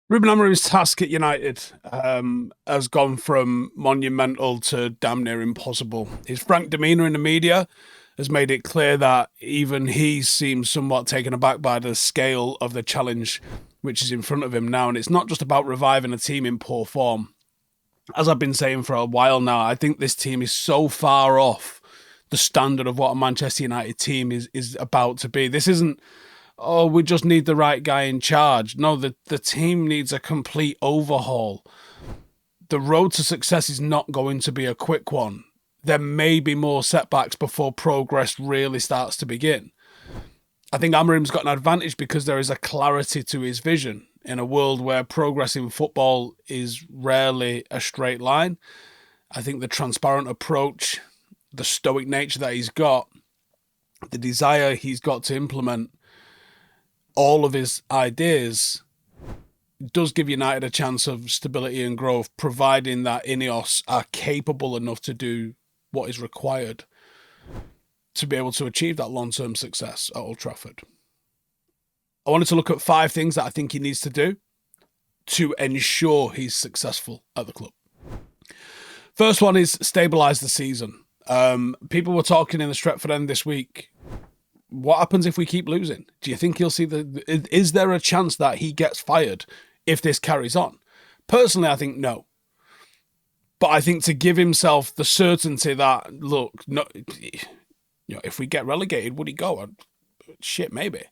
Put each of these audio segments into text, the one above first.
Ruben Amorim's task at United has gone from monumental to damn near impossible. His frank demeanour in the media has made it clear that even he seems somewhat taken aback by the scale of the challenge which is in front of him now. And it's not just about reviving a team in poor form. As I've been saying for a while now, I think this team is so far off the standard of what a Manchester United team is about to be. This isn't, oh, we just need the right guy in charge. No, the team needs a complete overhaul. The road to success is not going to be a quick one. There may be more setbacks before progress really starts to begin. I think Amorim's got an advantage because there is a clarity to his vision in a world where progress in football is rarely a straight line. I think the transparent approach, the stoic nature that he's got, the desire he's got to implement all of his ideas does give United a chance of stability and growth, providing that Ineos are capable enough to do what is required to be able to achieve that long-term success at Old Trafford. I wanted to look at 5 things that I think he needs to do to ensure he's successful at the club. First one is stabilise the season. People were talking in the Stretford end this week. What happens if we keep losing? Do you think he'll see is there a chance that he gets fired if this carries on? Personally, I think no. But I think to give himself the certainty that, look, no, if we get relegated, would he go? Shit, maybe.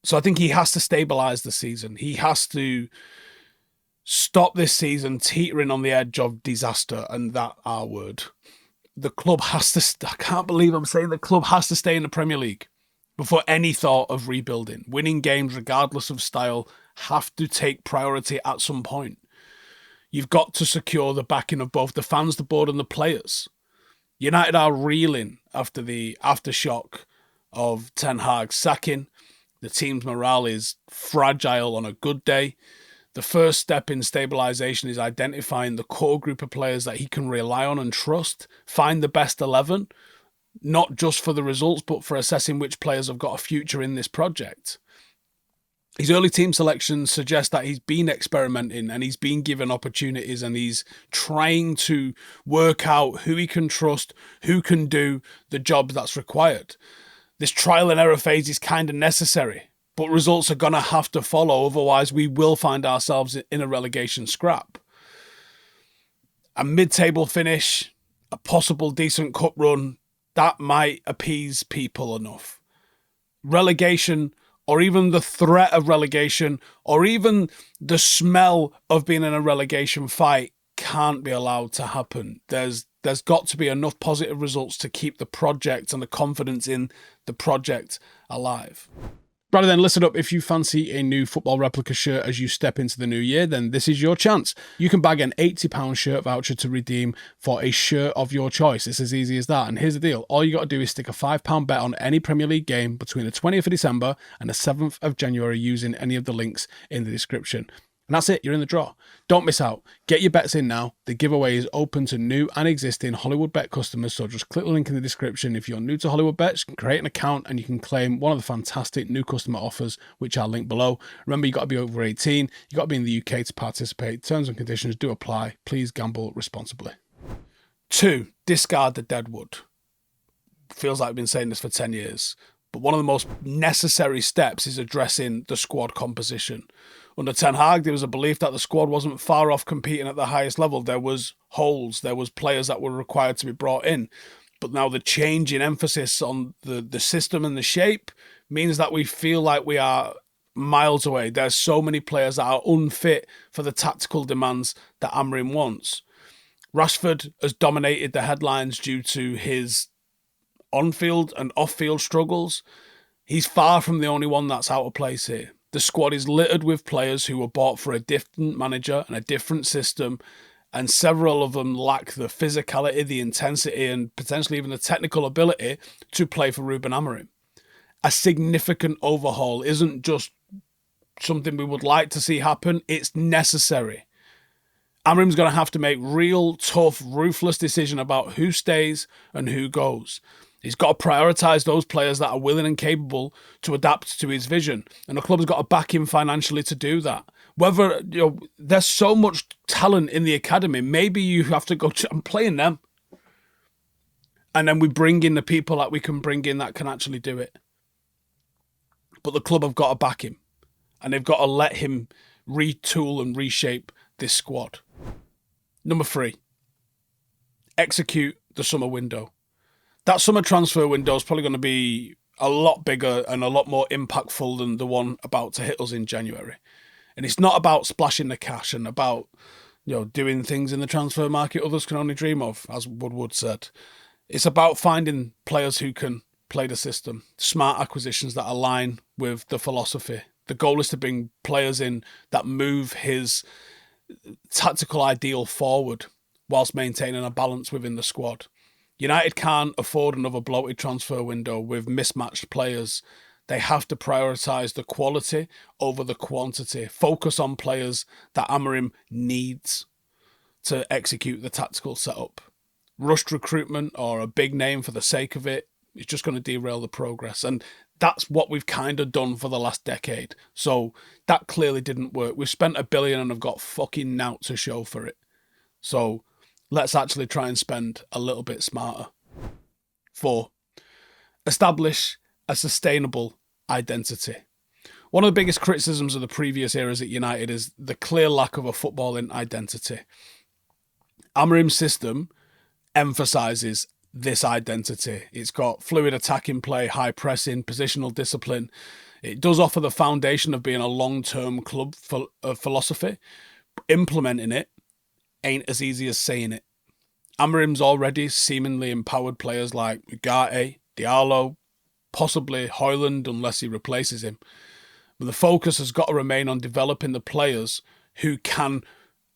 So I think he has to stabilise the season. He has to stop this season teetering on the edge of disaster, and that R word. The club has to, I can't believe I'm saying the club has to stay in the Premier League before any thought of rebuilding. Winning games, regardless of style, have to take priority at some point. You've got to secure the backing of both the fans, the board, and the players. United are reeling after the aftershock of Ten Hag's sacking. The team's morale is fragile on a good day. The first step in stabilisation is identifying the core group of players that he can rely on and trust. Find the best 11, not just for the results, but for assessing which players have got a future in this project. His early team selections suggest that he's been experimenting and he's been given opportunities and he's trying to work out who he can trust, who can do the job that's required. This trial and error phase is kind of necessary, but results are going to have to follow. Otherwise, we will find ourselves in a relegation scrap. A mid-table finish, a possible decent cup run, that might appease people enough. Relegation, or even the threat of relegation, or even the smell of being in a relegation fight can't be allowed to happen. There's got to be enough positive results to keep the project and the confidence in the project alive. Rather than listen up, if you fancy a new football replica shirt as you step into the new year, then this is your chance. You can bag an £80 shirt voucher to redeem for a shirt of your choice. It's as easy as that. And here's the deal. All you got to do is stick a £5 bet on any Premier League game between the 20th of December and the 7th of January using any of the links in the description. And that's it, you're in the draw. Don't miss out. Get your bets in now. The giveaway is open to new and existing Hollywoodbet customers, so just click the link in the description. If you're new to Hollywoodbets, create an account and you can claim one of the fantastic new customer offers, which I'll link below. Remember, you've got to be over 18. You've got to be in the UK to participate. Terms and conditions do apply. Please gamble responsibly. 2, discard the Deadwood. Feels like I've been saying this for 10 years. But one of the most necessary steps is addressing the squad composition. Under Ten Hag, there was a belief that the squad wasn't far off competing at the highest level. There was holes. There was players that were required to be brought in. But now the change in emphasis on the system and the shape means that we feel like we are miles away. There's so many players that are unfit for the tactical demands that Amorim wants. Rashford has dominated the headlines due to his on-field and off-field struggles. He's far from the only one that's out of place here. The squad is littered with players who were bought for a different manager and a different system, and several of them lack the physicality, the intensity, and potentially even the technical ability to play for Ruben Amorim. A significant overhaul isn't just something we would like to see happen, it's necessary. Amorim's going to have to make real, tough, ruthless decision about who stays and who goes. He's got to prioritise those players that are willing and capable to adapt to his vision. And the club has got to back him financially to do that. Whether, there's so much talent in the academy, maybe you have to go and play in them. And then we bring in the people that we can bring in that can actually do it. But the club have got to back him. And they've got to let him retool and reshape this squad. Number 3, execute the summer window. That summer transfer window is probably going to be a lot bigger and a lot more impactful than the one about to hit us in January. And it's not about splashing the cash and about, doing things in the transfer market others can only dream of, as Woodward said. It's about finding players who can play the system, smart acquisitions that align with the philosophy. The goal is to bring players in that move his tactical ideal forward whilst maintaining a balance within the squad. United can't afford another bloated transfer window with mismatched players. They have to prioritise the quality over the quantity. Focus on players that Amorim needs to execute the tactical setup. Rushed recruitment or a big name for the sake of it is just going to derail the progress. And that's what we've kind of done for the last decade. So that clearly didn't work. We've spent $1 billion and have got fucking nout to show for it. So let's actually try and spend a little bit smarter. 4, establish a sustainable identity. One of the biggest criticisms of the previous eras at United is the clear lack of a footballing identity. Amorim's system emphasises this identity. It's got fluid attacking play, high pressing, positional discipline. It does offer the foundation of being a long-term club philosophy. Implementing it ain't as easy as saying it. Amorim's already seemingly empowered players like Ugarte, Diallo, possibly Højlund unless he replaces him. But the focus has got to remain on developing the players who can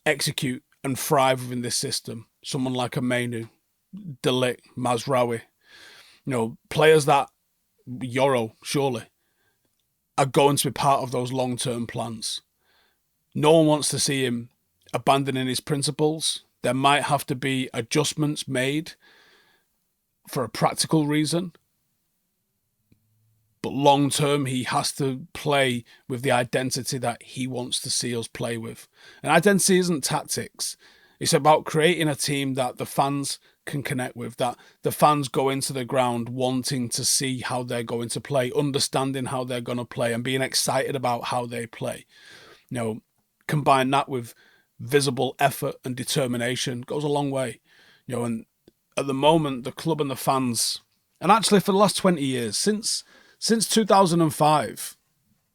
execute and thrive within this system. Someone like a Mainu, De Ligt, Mazraoui. Players that, Yoro, surely, are going to be part of those long-term plans. No one wants to see him abandoning his principles. There might have to be adjustments made for a practical reason. But long term, he has to play with the identity that he wants to see us play with. And identity isn't tactics. It's about creating a team that the fans can connect with, that the fans go into the ground wanting to see how they're going to play, understanding how they're going to play and being excited about how they play. Combine that with visible effort and determination goes a long way. And at the moment, the club and the fans, and actually for the last 20 years, since 2005,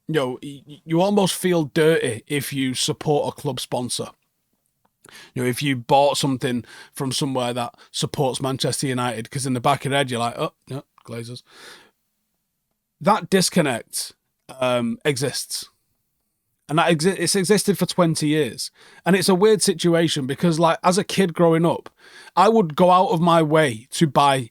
you almost feel dirty if you support a club sponsor. If you bought something from somewhere that supports Manchester United, because in the back of your head, you're like, oh, yeah, Glazers. That disconnect exists. And it's existed for 20 years. And it's a weird situation because, as a kid growing up, I would go out of my way to buy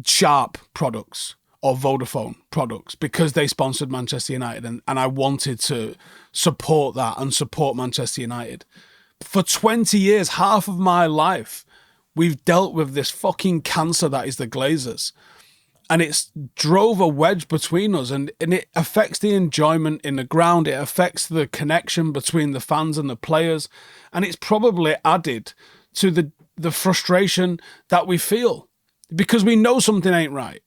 Sharp products or Vodafone products because they sponsored Manchester United. And I wanted to support that and support Manchester United. For 20 years, half of my life, we've dealt with this fucking cancer that is the Glazers. And it's drove a wedge between us, and it affects the enjoyment in the ground. It affects the connection between the fans and the players. And it's probably added to the frustration that we feel because we know something ain't right.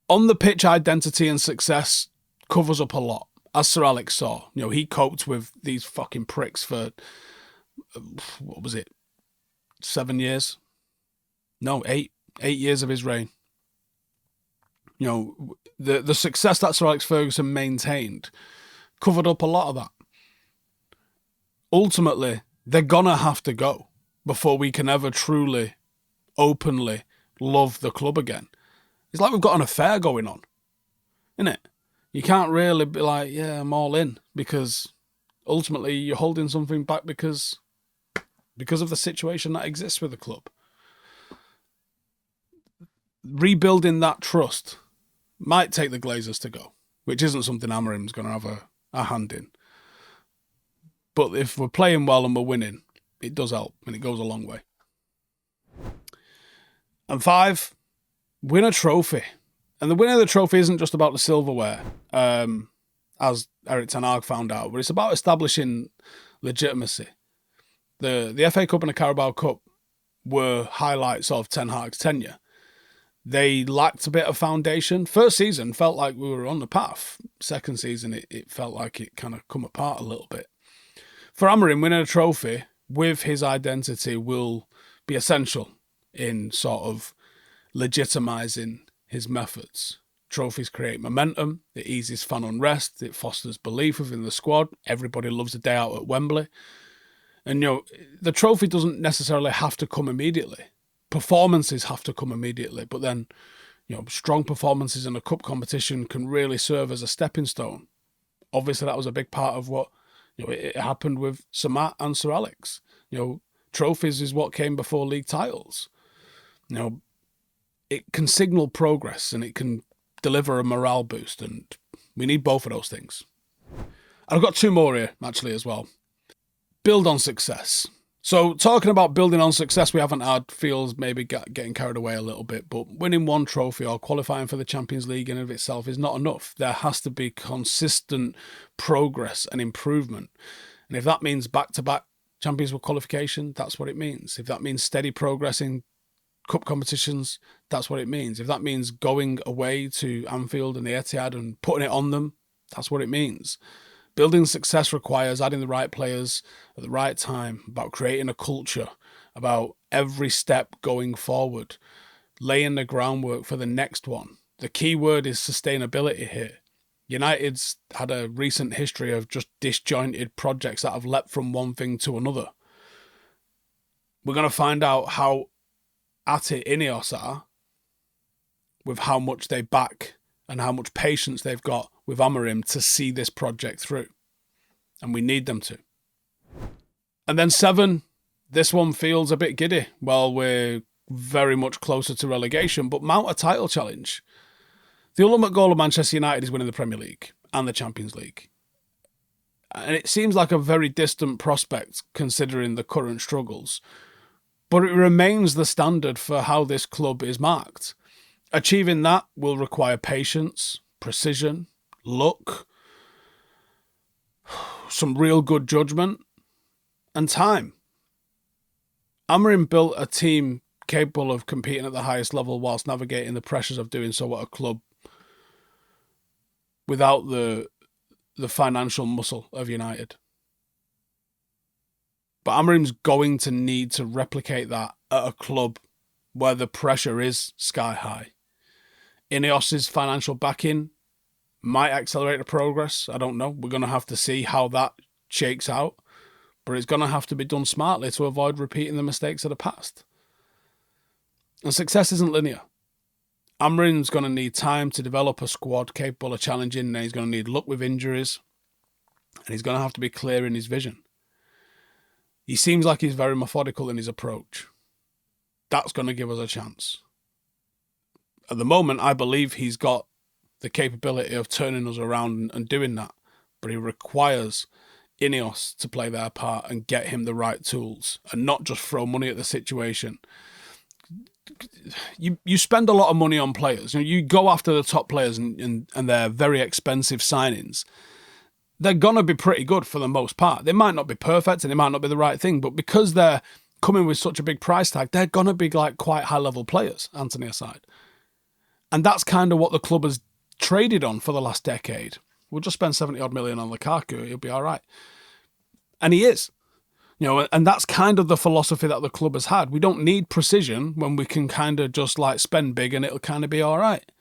On the pitch, identity and success covers up a lot, as Sir Alex saw. He coped with these fucking pricks for, 7 years? No, 8 years of his reign. The success that Sir Alex Ferguson maintained covered up a lot of that. Ultimately, they're gonna have to go before we can ever truly, openly love the club again. It's like we've got an affair going on, isn't it? You can't really be like, yeah, I'm all in, because ultimately you're holding something back because of the situation that exists with the club. Rebuilding that trust might take the Glazers to go, which isn't something Amorim's going to have a hand in. But if we're playing well and we're winning, it does help, and it goes a long way. And 5, win a trophy. And the winning of the trophy isn't just about the silverware, as Eric Ten Hag found out, but it's about establishing legitimacy. The FA Cup and the Carabao Cup were highlights of Ten Hag's tenure. They lacked a bit of foundation. First season felt like we were on the path. Second season, it felt like it kind of come apart a little bit. For Amorim, winning a trophy with his identity will be essential in sort of legitimising his methods. Trophies create momentum, it eases fan unrest, it fosters belief within the squad. Everybody loves a day out at Wembley. And, the trophy doesn't necessarily have to come immediately. Performances have to come immediately, but then, strong performances in a cup competition can really serve as a stepping stone. Obviously, that was a big part of what, it happened with Sir Matt and Sir Alex. Trophies is what came before league titles. It can signal progress and it can deliver a morale boost, and we need both of those things. And I've got 2 more here, actually, as well. Build on success. So talking about building on success we haven't had feels maybe getting carried away a little bit, but winning one trophy or qualifying for the Champions League in and of itself is not enough. There has to be consistent progress and improvement. And if that means back-to-back Champions League qualification, that's what it means. If that means steady progress in cup competitions, that's what it means. If that means going away to Anfield and the Etihad and putting it on them, that's what it means. Building success requires adding the right players at the right time, about creating a culture, about every step going forward, laying the groundwork for the next one. The key word is sustainability here. United's had a recent history of just disjointed projects that have leapt from one thing to another. We're going to find out how at it Ineos are with how much they back and how much patience they've got with Amorim to see this project through. And we need them to. And then 7, this one feels a bit giddy. Well, we're very much closer to relegation, but mount a title challenge. The ultimate goal of Manchester United is winning the Premier League and the Champions League. And it seems like a very distant prospect considering the current struggles. But it remains the standard for how this club is marked. Achieving that will require patience, precision, luck, some real good judgment, and time. Amorim built a team capable of competing at the highest level whilst navigating the pressures of doing so at a club without the financial muscle of United. But Amorim's going to need to replicate that at a club where the pressure is sky high. Ineos' financial backing might accelerate the progress. I don't know. We're going to have to see how that shakes out. But it's going to have to be done smartly to avoid repeating the mistakes of the past. And success isn't linear. Amorim's going to need time to develop a squad capable of challenging, and he's going to need luck with injuries. And he's going to have to be clear in his vision. He seems like he's very methodical in his approach. That's going to give us a chance. At the moment, I believe he's got the capability of turning us around and doing that. But he requires Ineos to play their part and get him the right tools and not just throw money at the situation. You spend a lot of money on players. You go after the top players and they're very expensive signings. They're going to be pretty good for the most part. They might not be perfect and it might not be the right thing, but because they're coming with such a big price tag, they're going to be like quite high-level players, Anthony aside. And that's kind of what the club has traded on for the last decade. We'll just spend 70-odd million on Lukaku, he'll be all right. And he is. And that's kind of the philosophy that the club has had. We don't need precision when we can kind of just like spend big and it'll kind of be all right.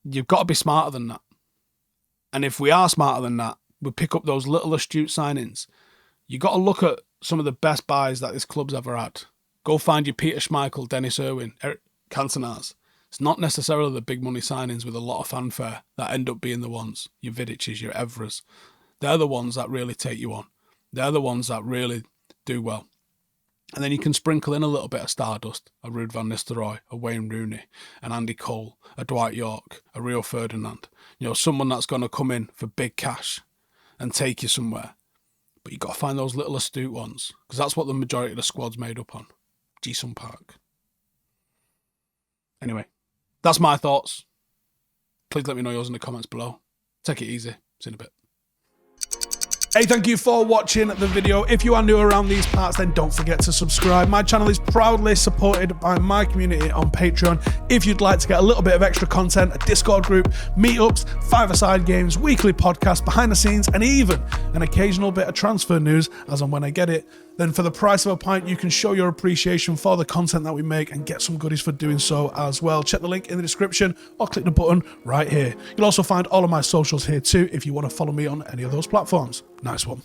You've got to be smarter than that. And if we are smarter than that, we pick up those little astute signings. You've got to look at some of the best buys that this club's ever had. Go find your Peter Schmeichel, Dennis Irwin, Eric Cantona's. It's not necessarily the big money signings with a lot of fanfare that end up being the ones. Your Vidic's, your Evras. They're the ones that really take you on. They're the ones that really do well. And then you can sprinkle in a little bit of stardust, a Ruud van Nistelrooy, a Wayne Rooney, an Andy Cole, a Dwight York, a Rio Ferdinand. Someone that's going to come in for big cash and take you somewhere. But you've got to find those little astute ones, because that's what the majority of the squad's made up on. Ji-sung Park. Anyway, that's my thoughts. Please let me know yours in the comments below. Take it easy. See you in a bit. Hey, thank you for watching the video. If you are new around these parts, then don't forget to subscribe. My channel is proudly supported by my community on Patreon. If you'd like to get a little bit of extra content, a Discord group, meetups, five-a-side games, weekly podcasts, behind the scenes, and even an occasional bit of transfer news as and when I get it, then for the price of a pint, you can show your appreciation for the content that we make and get some goodies for doing so as well. Check the link in the description or click the button right here. You'll also find all of my socials here too if you want to follow me on any of those platforms. Nice one.